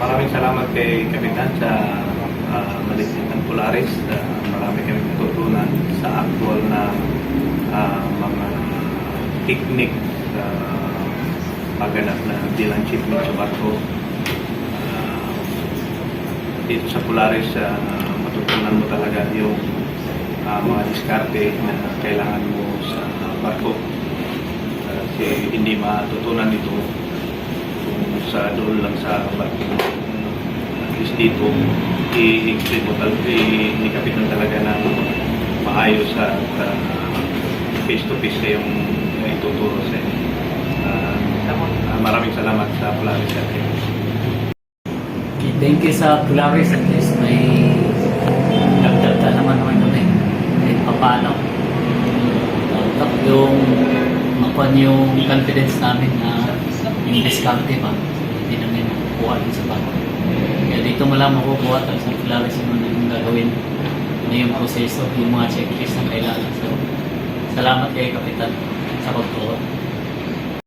Maraming salamat kay Kapitan sa maliit ng Polaris. Marami kami natutunan sa actual na mga technique sa pagganap na bilang shipment sa barko. Dito sa Polaris, matutunan mo talaga yung mga diskarte na kailangan mo sa barko. Kasi hindi matutunan ito sa doon lang sa barko. At least dito, ni Kapitan talaga na maayos at face-to-face kayong ituturo sa inyo. Maraming salamat sa Polaris. Thank you sa Polaris, at least may nagdagda naman kami kahit paano. Yung makuha yung confidence namin na yung discarte ba, hindi namin makukuha din sa bago. Kaya dito mo lang makukuha tapos sa Polaris yung gagawin na yung proseso, yung mga checklist na kailangan. So, salamat kay Kapitan sa pagtuwa.